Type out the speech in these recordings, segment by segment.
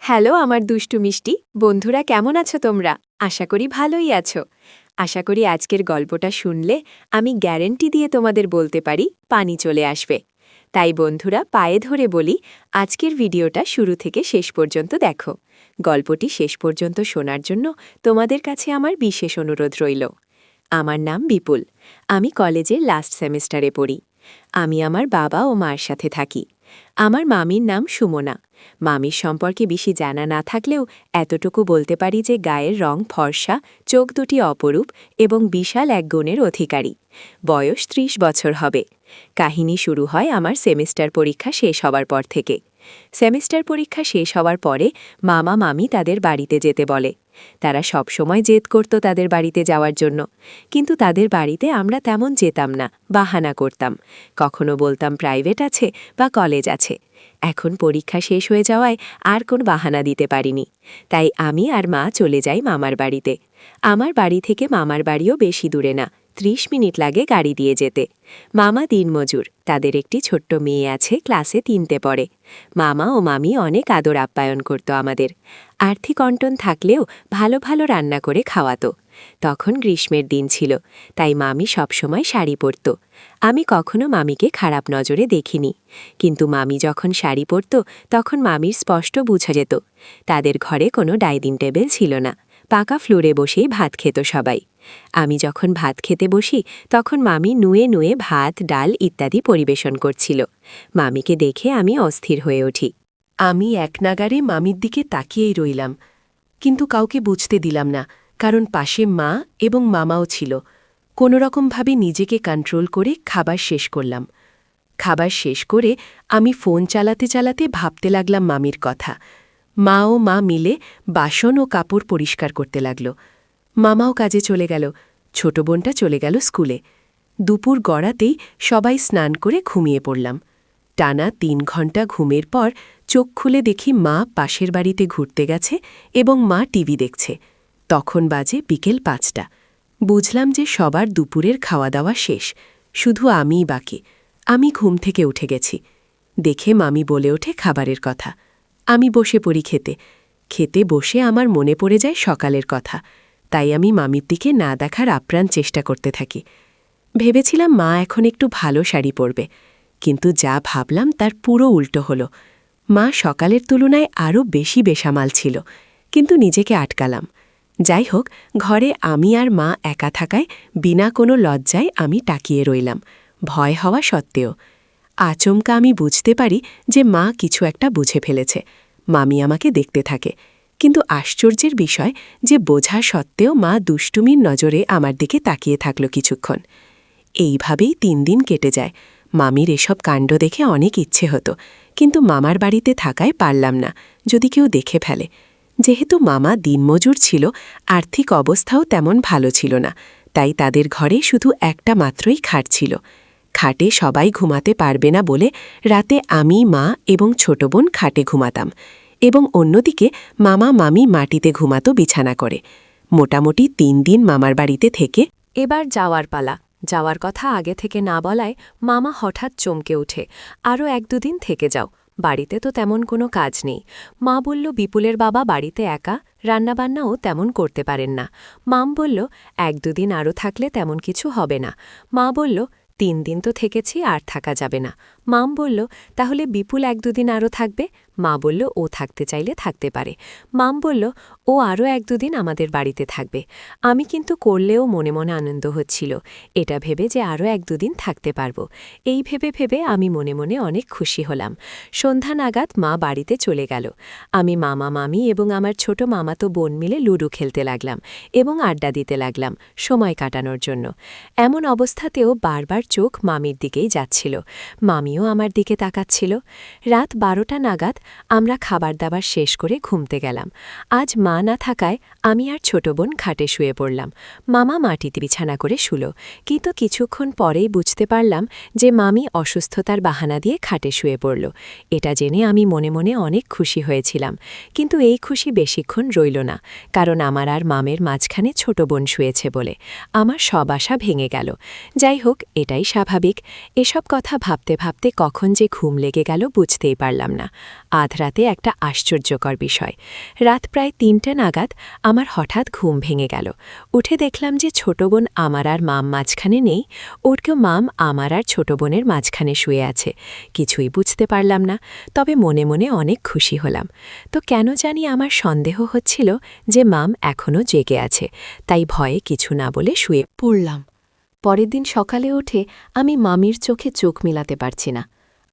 Hello আমার দুষ্টু মিষ্টি বন্ধুরা, কেমন আছো তোমরা? আশা করি ভালোই আছো। আশা করি আজকের গল্পটা শুনলে আমি গ্যারেন্টি দিয়ে তোমাদের বলতে পারি পানি চলে আসবে। তাই বন্ধুরা, পায়ে ধরে বলি, আজকের ভিডিওটা শুরু থেকে শেষ পর্যন্ত দেখো। গল্পটি শেষ পর্যন্ত শোনার জন্য তোমাদের কাছে আমার বিশেষ অনুরোধ রইল। আমার নাম বিপুল। আমি কলেজের লাস্ট সেমিস্টারে পড়ি। আমি আমার বাবা ও মার সাথে থাকি। আমার মামির নাম সুমনা। মামির সম্পর্কে বেশি জানা না থাকলেও এতটুকু বলতে পারি যে গায়ের রং ফর্সা, চোখ দুটি অপরূপ এবং বিশাল এক গুণের অধিকারী। বয়স ৩০ বছর হবে। কাহিনী শুরু হয় আমার সেমিস্টার পরীক্ষা শেষ হওয়ার পর থেকে। সেমিস্টার পরীক্ষা শেষ হওয়ার পরে মামা মামি তাদের বাড়িতে যেতে বলে। তারা সবসময় জেদ করত তাদের বাড়িতে যাওয়ার জন্য, কিন্তু তাদের বাড়িতে আমরা তেমন যেতাম না, বাহানা করতাম। কখনো বলতাম প্রাইভেট আছে বা কলেজ আছে। এখন পরীক্ষা শেষ হয়ে যাওয়ায় আর কোনো বাহানা দিতে পারিনি। তাই আমি আর মা চলে যাই মামার বাড়িতে। আমার বাড়ি থেকে মামার বাড়িও বেশি দূরে না, ৩০ মিনিট লাগে গাড়ি দিয়ে যেতে। মামা দিনমজুর, তাদের একটি ছোট্ট মেয়ে আছে, ক্লাসে ৩তে পড়ে। মামা ও মামি অনেক আদর আপ্যায়ন করত আমাদের। আর্থিক অন্টন থাকলেও ভালো ভালো রান্না করে খাওয়াতো। তখন গ্রীষ্মের দিন ছিল, তাই মামি সবসময় শাড়ি পরত। আমি কখনো মামিকে খারাপ নজরে দেখিনি, কিন্তু মামি যখন শাড়ি পরত তখন মামির স্পষ্ট বোঝা যেত। তাদের ঘরে কোনো ডাইনিং টেবিল ছিল না, পাকা ফ্লোরে বসেই ভাত খেত সবাই। আমি যখন ভাত খেতে বসি তখন মামি নুয়ে নুয়ে ভাত, ডাল ইত্যাদি পরিবেশন করছিল। মামিকে দেখে আমি অস্থির হয়ে উঠি। আমি একনাগারে মামির দিকে তাকিয়েই রইলাম, কিন্তু কাউকে বুঝতে দিলাম না, কারণ পাশে মা এবং মামাও ছিল। কোনোরকমভাবে নিজেকে কন্ট্রোল করে খাবার শেষ করলাম। খাবার শেষ করে আমি ফোন চালাতে চালাতে ভাবতে লাগলাম মামির কথা। মা ও মা মিলে বাসন ও কাপড় পরিষ্কার করতে লাগল। মামাও কাজে চলে গেল, ছোট বোনটা চলে গেল স্কুলে। দুপুর গড়াতেই সবাই স্নান করে ঘুমিয়ে পড়লাম। টানা ৩ ঘণ্টা ঘুমের পর চোখ খুলে দেখি মা পাশের বাড়িতে ঘুরতে গেছে এবং মা টিভি দেখছে। তখন বাজে বিকেল ৫টা। বুঝলাম যে সবার দুপুরের খাওয়া দাওয়া শেষ, শুধু আমিই বাকি। আমি ঘুম থেকে উঠে গেছি। দেখে মামি বলে ওঠে খাবারের কথা। আমি বসে পড়ি খেতে। খেতে বসে আমার মনে পড়ে যায় সকালের কথা, তাই আমি মামির দিকে না দেখার আপ্রাণ চেষ্টা করতে থাকি। ভেবেছিলাম মা এখন একটু ভালো শাড়ি পরবে, কিন্তু যা ভাবলাম তার পুরো উল্টো হলো। মা সকালের তুলনায় আরও বেশি বেসামাল ছিল, কিন্তু নিজেকে আটকালাম। যাই হোক, ঘরে আমি আর মা একা থাকায় বিনা কোনো লজ্জায় আমি তাকিয়ে রইলাম, ভয় হওয়া সত্ত্বেও। আচমকা আমি বুঝতে পারি যে মা কিছু একটা বুঝে ফেলেছে। মামি আমাকে দেখতে থাকে, কিন্তু আশ্চর্যের বিষয় যে বোঝা সত্ত্বেও মা দুষ্টুমির নজরে আমার দিকে তাকিয়ে থাকল কিছুক্ষণ। এইভাবেই ৩ দিন কেটে যায়। মামির এসব কাণ্ড দেখে অনেক ইচ্ছে হতো, কিন্তু মামার বাড়িতে থাকায় পারলাম না, যদি কেউ দেখে ফেলে। যেহেতু মামা দিনমজুর ছিল, আর্থিক অবস্থাও তেমন ভালো ছিল না, তাই তাদের ঘরে শুধু একটা মাত্রই খাট ছিল। খাটে সবাই ঘুমাতে পারবে না বলে রাতে আমি, মা এবং ছোট বোন খাটে ঘুমাতাম, এবং অন্যদিকে মামা মামি মাটিতে ঘুমাতো বিছানা করে। মোটামুটি ৩ দিন মামার বাড়িতে থেকে এবার যাওয়ার পালা। যাওয়ার কথা আগে থেকে না বলায় মামা হঠাৎ চমকে ওঠে, আরও ১-২ দিন থেকে যাও, বাড়িতে তো তেমন কোনো কাজ নেই। মা বলল বিপুলের বাবা বাড়িতে একা, রান্নাবান্নাও তেমন করতে পারেন না। মাম বলল ১-২ দিন আরও থাকলে তেমন কিছু হবে না। মা বলল ৩ দিন তো থেকেছি, আর থাকা যাবে না। মাম বলল তাহলে বিপুল ১-২ দিন আরও থাকবে। মা বলল ও থাকতে চাইলে থাকতে পারে। মাম বলল ও আরও ১-২ দিন আমাদের বাড়িতে থাকবে। আমি কিন্তু করলেও মনে মনে আনন্দ হচ্ছিল, এটা ভেবে যে আরও ১-২ দিন থাকতে পারবো। এই ভেবে ভেবে আমি মনে মনে অনেক খুশি হলাম। সন্ধ্যা নাগাদ মা বাড়িতে চলে গেল। আমি, মামা মামি এবং আমার ছোট মামাতো বোন মিলে লুডো খেলতে লাগলাম এবং আড্ডা দিতে লাগলাম সময় কাটানোর জন্য। এমন অবস্থাতেও বারবার চোখ মামির দিকেই যাচ্ছিল। মামিও আমার দিকে তাকাচ্ছিল। রাত ১২টা নাগাদ আমরা খাবার দাবার শেষ করে ঘুমতে গেলাম। আজ মা না থাকায় আমি আর ছোট বোন খাটে শুয়ে পড়লাম। মামা মাটিতে বিছানা করে শুলো, কিন্তু কিছুক্ষণ পরেই বুঝতে পারলাম যে মামি অসুস্থতার বাহানা দিয়ে খাটে শুয়ে পড়ল। এটা জেনে আমি মনে মনে অনেক খুশি হয়েছিলাম, কিন্তু এই খুশি বেশিক্ষণ রইল না, কারণ আমার আর মামের মাঝখানে ছোট বোন শুয়েছে বলে আমার সব আশা ভেঙে গেল। যাই হোক, এটাই স্বাভাবিক। এসব কথা ভাবতে ভাবতে কখন যে ঘুম লেগে গেল বুঝতেই পারলাম না। আধ রাতে একটা আশ্চর্যকর বিষয়। রাত প্রায় ৩টা নাগাদ আমার হঠাৎ ঘুম ভেঙে গেল। উঠে দেখলাম যে ছোট বোন আমার আর মাম মাঝখানে নেই, ওরকেও মাম আমার আর ছোট বোনের মাঝখানে শুয়ে আছে। কিছুই বুঝতে পারলাম না, তবে মনে মনে অনেক খুশি হলাম। তো কেন জানি আমার সন্দেহ হচ্ছিল যে মাম এখনও জেগে আছে, তাই ভয়ে কিছু না বলে শুয়ে পড়লাম। পরের দিন সকালে উঠে আমি মামির চোখে চোখ মিলাতে পারছি না।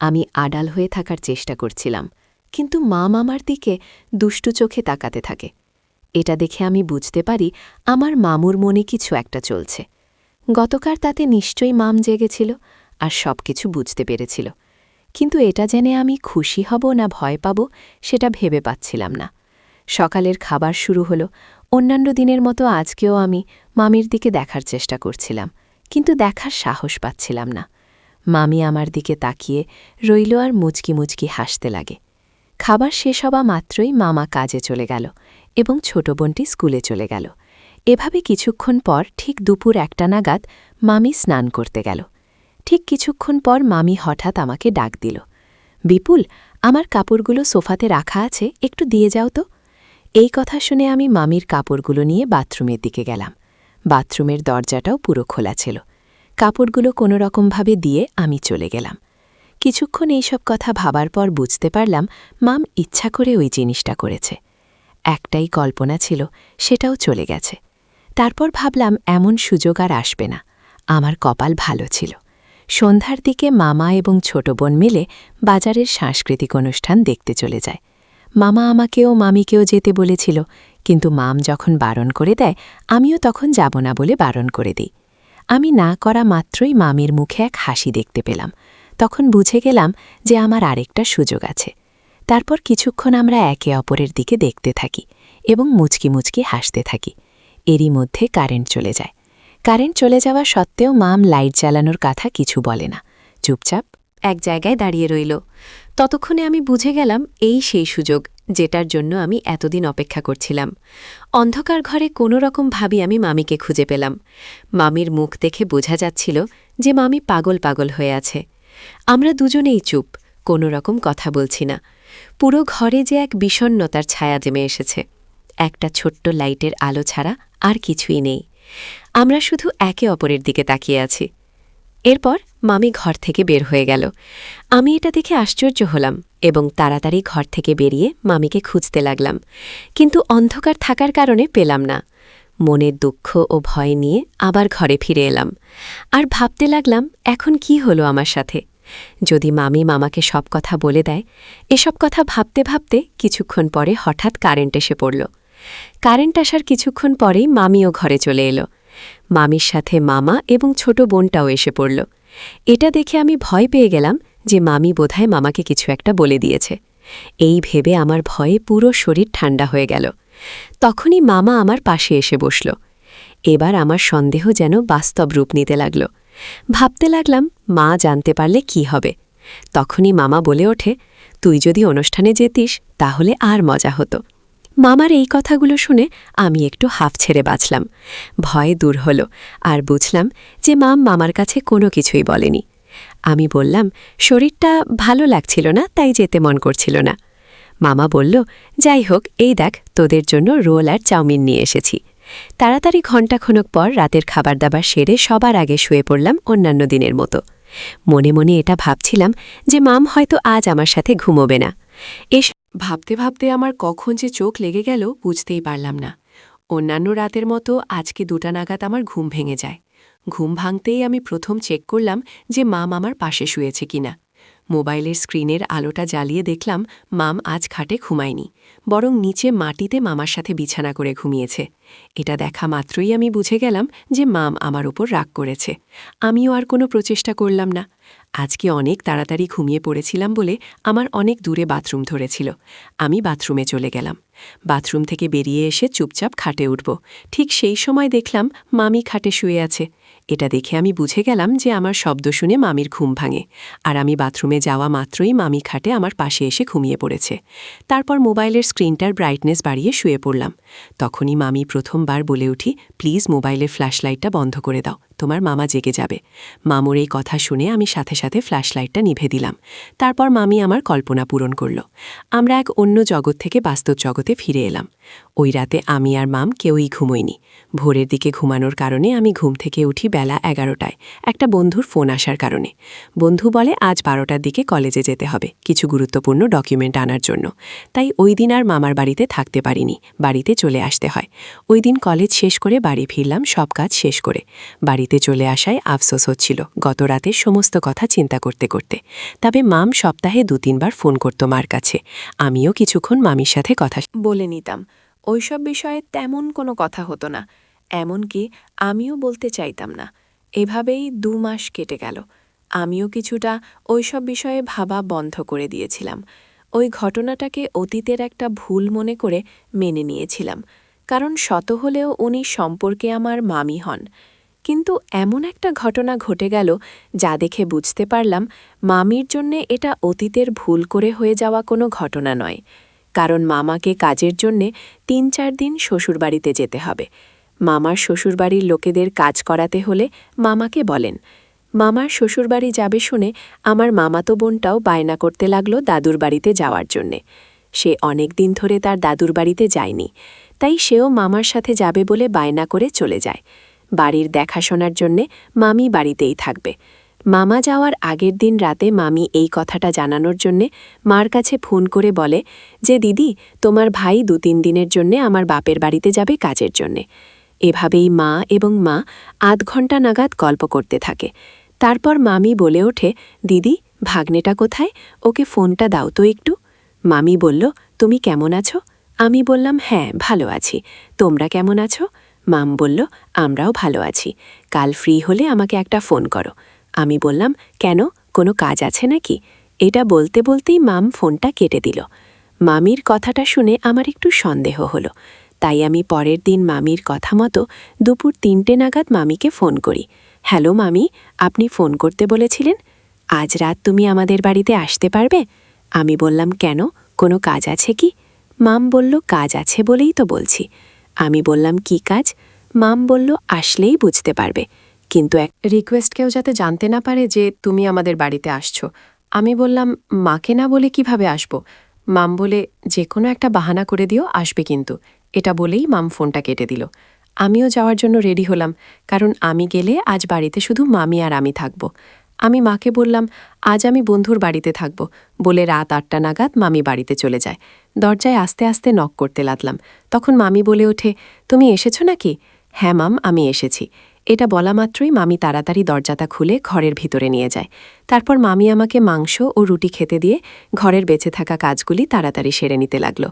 আমি আড়াল হয়ে থাকার চেষ্টা করছিলাম, কিন্তু মাম আমার দিকে দুষ্টু চোখে তাকাতে থাকে। এটা দেখে আমি বুঝতে পারি আমার মামুর মনে কিছু একটা চলছে। গতকাল তাতে নিশ্চয়ই মাম জেগেছিল আর সব কিছু বুঝতে পেরেছিল, কিন্তু এটা জেনে আমি খুশি হব না ভয় পাব সেটা ভেবে পাচ্ছিলাম না। সকালের খাবার শুরু হলো। অন্যান্য দিনের মতো আজকেও আমি মামির দিকে দেখার চেষ্টা করছিলাম, কিন্তু দেখার সাহস পাচ্ছিলাম না। মামি আমার দিকে তাকিয়ে রইল আর মুচকি মুচকি হাসতে লাগে। খাবার শেষ হওয়া মাত্রই মামা কাজে চলে গেল এবং ছোট বোনটি স্কুলে চলে গেল। এভাবে কিছুক্ষণ পর ঠিক দুপুর 1টা নাগাদ মামি স্নান করতে গেল। ঠিক কিছুক্ষণ পর মামি হঠাৎ আমাকে ডাক দিল, বিপুল, আমার কাপড়গুলো সোফাতে রাখা আছে, একটু দিয়ে যাও তো। এই কথা শুনে আমি মামির কাপড়গুলো নিয়ে বাথরুমের দিকে গেলাম। বাথরুমের দরজাটাও পুরো খোলা ছিল। কাপড়গুলো কোনো রকমভাবে দিয়ে আমি চলে গেলাম। কিছুক্ষণ এইসব কথা ভাবার পর বুঝতে পারলাম মাম ইচ্ছা করে ওই জিনিসটা করেছে। একটাই কল্পনা ছিল, সেটাও চলে গেছে। তারপর ভাবলাম এমন সুযোগ আর আসবে না। আমার কপাল ভালো ছিল। সন্ধ্যার দিকে মামা এবং ছোট বোন মিলে বাজারের সাংস্কৃতিক অনুষ্ঠান দেখতে চলে যায়। মামা আমাকেও মামিকেও যেতে বলেছিল, কিন্তু মাম যখন বারণ করে দেয় আমিও তখন যাব না বলে বারণ করে দিই। আমি না করা মাত্রই মামির মুখে এক হাসি দেখতে পেলাম। তখন বুঝে গেলাম যে আমার আরেকটা সুযোগ আছে। তারপর কিছুক্ষণ আমরা একে অপরের দিকে দেখতে থাকি এবং মুচকি মুচকি হাসতে থাকি। এরই মধ্যে কারেন্ট চলে যায়। কারেন্ট চলে যাওয়া সত্ত্বেও মাম লাইট জ্বালানোর কথা কিছু বলে না, চুপচাপ এক জায়গায় দাঁড়িয়ে রইল। ততক্ষণে আমি বুঝে গেলাম এই সেই সুযোগ যেটার জন্য আমি এতদিন অপেক্ষা করছিলাম। অন্ধকার ঘরে কোনো রকমভাবে আমি মামিকে খুঁজে পেলাম। মামির মুখ দেখে বোঝা যাচ্ছিল যে মামি পাগল পাগল হয়ে আছে। আমরা দুজনেই চুপ, কোনো রকম কথা বলছি না। পুরো ঘরে যে এক বিষণ্ণতার ছায়া জমে এসেছে। একটা ছোট্ট লাইটের আলো ছাড়া আর কিছুই নেই। আমরা শুধু একে অপরের দিকে তাকিয়ে আছি। এরপর মামি ঘর থেকে বের হয়ে গেল। আমি এটা দেখে আশ্চর্য হলাম এবং তাড়াতাড়ি ঘর থেকে বেরিয়ে মামিকে খুঁজতে লাগলাম, কিন্তু অন্ধকার থাকার কারণে পেলাম না। মনের দুঃখ ও ভয় নিয়ে আবার ঘরে ফিরে এলাম আর ভাবতে লাগলাম এখন কি হলো আমার সাথে। যদি মামি মামাকে সব কথা বলে দেয়। এসব কথা ভাবতে ভাবতে কিছুক্ষণ পরে হঠাৎ কারেন্ট এসে পড়ল। কারেন্ট আসার কিছুক্ষণ পরেই মামিও ঘরে চলে এলো। মামির সাথে মামা এবং ছোট বোনটাও এসে পড়ল। এটা দেখে আমি ভয় পেয়ে গেলাম যে মামি বোধহয় মামাকে কিছু একটা বলে দিয়েছে। এই ভেবে আমার ভয়ে পুরো শরীর ঠান্ডা হয়ে গেল। তখনই মামা আমার পাশে এসে বসল। এবার আমার সন্দেহ যেন বাস্তব রূপ নিতে লাগল। ভাবতে লাগলাম মা জানতে পারলে কি হবে। তখনই মামা বলে ওঠে, তুই যদি অনুষ্ঠানে যেতিস তাহলে আর মজা হতো। মামার এই কথাগুলো শুনে আমি একটু হাফ ছেড়ে বাঁচলাম। ভয় দূর হল আর বুঝলাম যে মামার কাছে কোনো কিছুই বলেনি। আমি বললাম, শরীরটা ভালো লাগছিল না, তাই যেতে মন করছিল না। মামা বলল, যাই হোক, এই দেখ তোদের জন্য রোল আর চাউমিন নিয়ে এসেছি। তাড়াতাড়ি ঘণ্টাখানেক পর রাতের খাবার দাবার সেরে সবার আগে শুয়ে পড়লাম অন্যান্য দিনের মতো। মনে মনে এটা ভাবছিলাম যে মাম হয়তো আজ আমার সাথে ঘুমোবে না। ভাবতে ভাবতে আমার কখন যে চোখ লেগে গেল বুঝতেই পারলাম না। অন্যান্য রাতের মতো আজকে 2টা নাগাদ আমার ঘুম ভেঙে যায়। ঘুম ভাঙতেই আমি প্রথম চেক করলাম যে মাম আমার পাশে শুয়েছে কিনা। মোবাইলের স্ক্রিনের আলোটা জ্বালিয়ে দেখলাম মাম আজ খাটে ঘুমায়নি, বরং নিচে মাটিতে মামার সাথে বিছানা করে ঘুমিয়েছে। এটা দেখা মাত্রই আমি বুঝে গেলাম যে মাম আমার উপর রাগ করেছে। আমিও আর কোনো প্রচেষ্টা করলাম না। আজকে অনেক তাড়াতাড়ি ঘুমিয়ে পড়েছিলাম বলে আমার অনেক দূরে বাথরুম ধরেছিল। আমি বাথরুমে চলে গেলাম। বাথরুম থেকে বেরিয়ে এসে চুপচাপ খাটে উঠব। ঠিক সেই সময় দেখলাম মামি খাটে শুয়ে আছে। এটা দেখে আমি বুঝে গেলাম যে আমার শব্দ শুনে মামির ঘুম ভাঙে, আর আমি বাথরুমে যাওয়া মাত্রই মামি খাটে আমার পাশে এসে ঘুমিয়ে পড়েছে। তারপর মোবাইলের স্ক্রিনটার ব্রাইটনেস বাড়িয়ে শুয়ে পড়লাম। তখনই মামি প্রথমবার বলে উঠি, প্লিজ মোবাইলের ফ্ল্যাশলাইটটা বন্ধ করে দাও, তোমার মামা জেগে যাবে। মামুর এই কথা শুনে আমি সাথে সাথে ফ্ল্যাশলাইটটা নিভে দিলাম। তারপর মামি আমার কল্পনা পূরণ করল। আমরা এক অন্য জগৎ থেকে বাস্তব জগতে ফিরে এলাম। ওই রাতে আমি আর মাম কেউই ঘুমোইনি। ভোরের দিকে ঘুমানোর কারণে আমি ঘুম থেকে উঠি বেলা 11টায়, একটা বন্ধুর ফোন আসার কারণে। বন্ধু বলে আজ 12টার দিকে কলেজে যেতে হবে কিছু গুরুত্বপূর্ণ ডকুমেন্ট আনার জন্য। তাই ওই দিন আর মামার বাড়িতে থাকতে পারিনি, বাড়িতে চলে আসতে হয়। ওই দিন কলেজ শেষ করে বাড়ি ফিরলাম সব কাজ শেষ করে। বাড়িতে চলে আসায় আফসোস হচ্ছিল গত রাতের সমস্ত কথা চিন্তা করতে করতে। তবে মাম সপ্তাহে 2-3 বার ফোন করত মার কাছে। আমিও কিছুক্ষণ মামির সাথে কথা বলে নিতাম। ওইসব বিষয়ে তেমন কোনো কথা হতো না, এমনকি আমিও বলতে চাইতাম না। এভাবেই 2 মাস কেটে গেল। আমিও কিছুটা ওইসব বিষয়ে ভাবা বন্ধ করে দিয়েছিলাম। ওই ঘটনাটাকে অতীতের একটা ভুল মনে করে মেনে নিয়েছিলাম, কারণ শত হলেও উনি সম্পর্কে আমার মামি হন। কিন্তু এমন একটা ঘটনা ঘটে গেল যা দেখে বুঝতে পারলাম মামির জন্যে এটা অতীতের ভুল করে হয়ে যাওয়া কোনো ঘটনা নয়। কারণ মামাকে কাজের জন্যে 3-4 দিন শ্বশুরবাড়িতে যেতে হবে। মামার শ্বশুরবাড়ির লোকেদের কাজ করাতে হলে মামাকে বলেন। মামার শ্বশুরবাড়ি যাবে শুনে আমার মামাতো বোনটাও বায়না করতে লাগলো দাদুর বাড়িতে যাওয়ার জন্যে। সে অনেক দিন ধরে তার দাদুর বাড়িতে যায়নি, তাই সেও মামার সাথে যাবে বলে বায়না করে চলে যায়। বাড়ির দেখাশোনার জন্যে মামি বাড়িতেই থাকবে। মামা যাওয়ার আগের দিন রাতে মামি এই কথাটা জানানোর জন্যে মার কাছে ফোন করে বলে যে দিদি, তোমার ভাই 2-3 দিনের জন্যে আমার বাপের বাড়িতে যাবে কাজের জন্যে। এভাবেই মা এবং মা আধ ঘণ্টা নাগাদ গল্প করতে থাকে। তারপর মামি বলে ওঠে, দিদি, ভাগ্নেটা কোথায়? ওকে ফোনটা দাও তো একটু। মামি বলল, তুমি কেমন আছো? আমি বললাম, হ্যাঁ ভালো আছি, তোমরা কেমন আছো? মাম বলল, আমরাও ভালো আছি, কাল ফ্রি হলে আমাকে একটা ফোন করো। আমি বললাম, কেন, কোনো কাজ আছে নাকি? এটা বলতে বলতেই মাম ফোনটা কেটে দিল। মামির কথাটা শুনে আমার একটু সন্দেহ হলো, তাই আমি পরের দিন মামির কথা মতো দুপুর 3টে নাগাদ মামিকে ফোন করি। হ্যালো মামি, আপনি ফোন করতে বলেছিলেন, আজ রাত তুমি আমাদের বাড়িতে আসতে পারবে? আমি বললাম, কেন, কোনো কাজ আছে কি? মাম বলল, কাজ আছে বলেই তো বলছি। আমি বললাম, কি কাজ? মাম বলল, আসলেই বুঝতে পারবে, কিন্তু এক রিকোয়েস্ট কেউ যাতে জানতে না পারে যে তুমি আমাদের বাড়িতে আসছো। আমি বললাম, মাকে না বলে কিভাবে আসব? মাম বলে, যে কোনো একটা বাহানা করে দিও, আসবে কিন্তু। এটা বলেই মাম ফোনটা কেটে দিল। আমিও যাওয়ার জন্য রেডি হলাম, কারণ আমি গেলে আজ বাড়িতে শুধু মামি আর আমি থাকব। আমি মাকে বললাম, আজ আমি বন্ধুর বাড়িতে থাকব বলে রাত 8টা নাগাদ মামি বাড়িতে চলে যায়। দরজায় আস্তে আস্তে নক করতে লাগলাম। তখন মামি বলে ওঠে, তুমি এসেছো নাকি? হ্যাঁ মাম, আমি এসেছি। এটা বলা মাত্রই মামি তাড়াতাড়ি দরজাটা খুলে ঘরের ভিতরে নিয়ে যায়। তারপর মামি আমাকে মাংস ও রুটি খেতে দিয়ে ঘরের বেঁচে থাকা কাজগুলি তাড়াতাড়ি সেরে নিতে লাগল।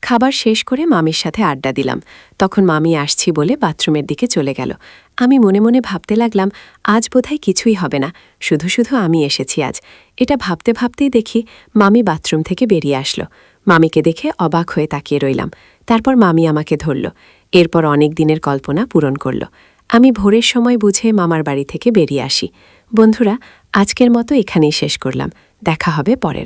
খাবার শেষ করে মামির সাথে আড্ডা দিলাম। তখন মামি আসছি বলে বাথরুমের দিকে চলে গেল। আমি মনে মনে ভাবতে লাগলাম, আজ বোধহয় কিছুই হবে না, শুধু শুধু আমি এসেছি আজ। এটা ভাবতে ভাবতেই দেখি মামি বাথরুম থেকে বেরিয়ে আসলো। মামিকে দেখে অবাক হয়ে তাকিয়ে রইলাম। তারপর মামি আমাকে ধরল। এরপর অনেক দিনের কল্পনা পূরণ করল। আমি ভোরের সময় বুঝে মামার বাড়ি থেকে বেরিয়ে আসি। বন্ধুরা, আজকের মতো এখানেই শেষ করলাম। দেখা হবে পরের